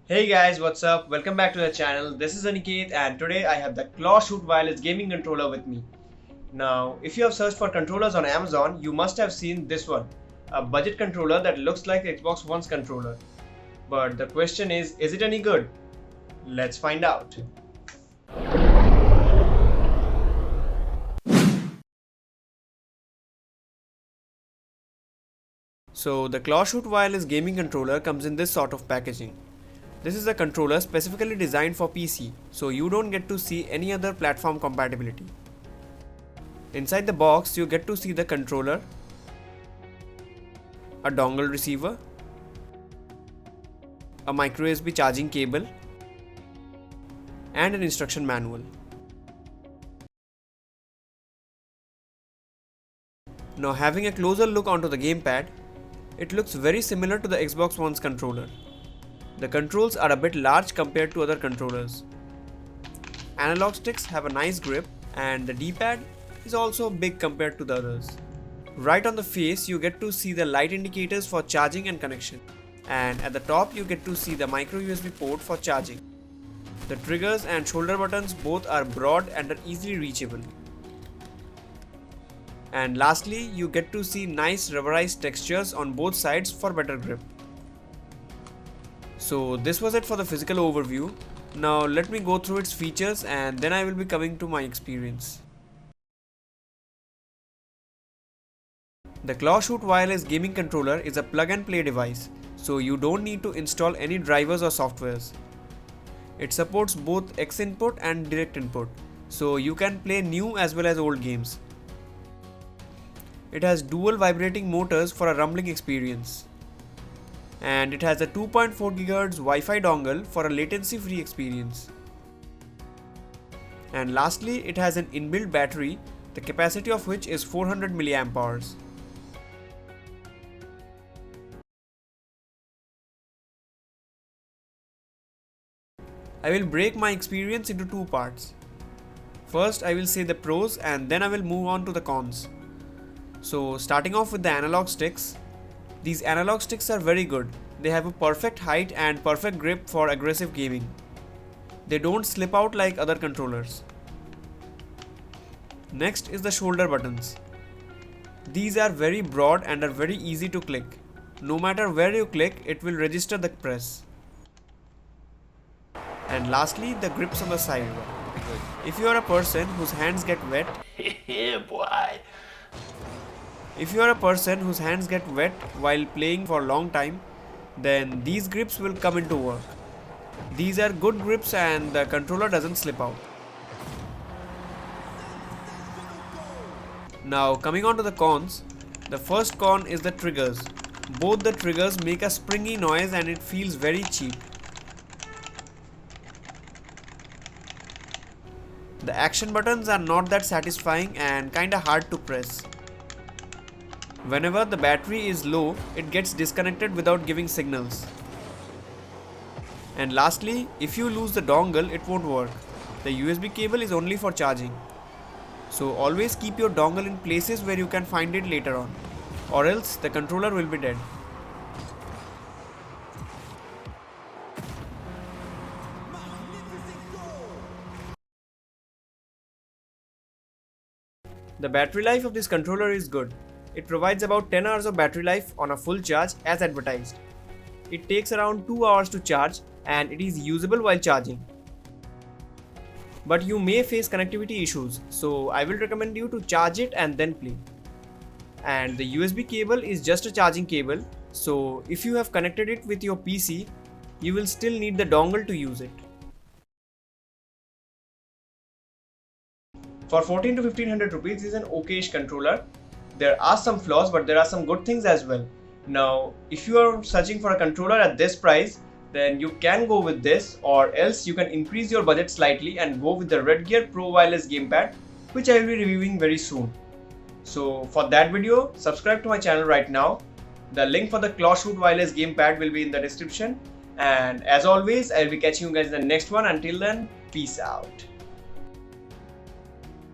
Hey guys, what's up? Welcome back to the channel. This is Aniket and today I have the Clawshoot wireless gaming controller with me. Now, if you have searched for controllers on Amazon, you must have seen this one, a budget controller that looks like Xbox One's controller. But the question is it any good? Let's find out. So the Clawshoot wireless gaming controller comes in this sort of packaging. This is a controller specifically designed for PC, so you don't get to see any other platform compatibility. Inside the box, you get to see the controller, a dongle receiver, a micro USB charging cable, and an instruction manual. Now, having a closer look onto the gamepad, it looks very similar to the Xbox One's controller. The controls are a bit large compared to other controllers. Analog sticks have a nice grip, and the D-pad is also big compared to the others. Right on the face, you get to see the light indicators for charging and connection, and at the top you get to see the micro USB port for charging. The triggers and shoulder buttons both are broad and are easily reachable. And lastly, you get to see nice rubberized textures on both sides for better grip. So this was it for the physical overview. Now let me go through its features and then I will be coming to my experience. The Clawshoot wireless gaming controller is a plug and play device, so you don't need to install any drivers or softwares. It supports both X input and direct input, so you can play new as well as old games. It has dual vibrating motors for a rumbling experience. And it has a 2.4 GHz Wi-Fi dongle for a latency-free experience. And lastly, it has an inbuilt battery, the capacity of which is 400 mAh. I will break my experience into two parts. First, I will say the pros and then I will move on to the cons. So, starting off with the analog sticks. These analog sticks are very good. They have a perfect height and perfect grip for aggressive gaming. They don't slip out like other controllers. Next is the shoulder buttons. These are very broad and are very easy to click. No matter where you click, it will register the press. And lastly, the grips on the side. If you are a person whose hands get wet, Yeah, boy. If you are a person whose hands get wet while playing for a long time, then these grips will come into work. These are good grips and the controller doesn't slip out. Now coming on to the cons, the first con is the triggers. Both the triggers make a springy noise and it feels very cheap. The action buttons are not that satisfying and kinda hard to press. Whenever the battery is low, it gets disconnected without giving signals. And lastly, if you lose the dongle, it won't work. The USB cable is only for charging. So always keep your dongle in places where you can find it later on, or else the controller will be dead. The battery life of this controller is good. It provides about 10 hours of battery life on a full charge as advertised. It takes around 2 hours to charge and it is usable while charging. But you may face connectivity issues, so I will recommend you to charge it and then play. And the USB cable is just a charging cable, so if you have connected it with your PC, you will still need the dongle to use it. For 14 to 1500 rupees is an okayish controller. There are some flaws, but there are some good things as well. Now, if you are searching for a controller at this price, then you can go with this, or else you can increase your budget slightly and go with the Redgear Pro Wireless Gamepad, which I will be reviewing very soon. So for that video, subscribe to my channel right now. The link for the Clawshoot Wireless Gamepad will be in the description. And as always, I will be catching you guys in the next one. Until then, peace out.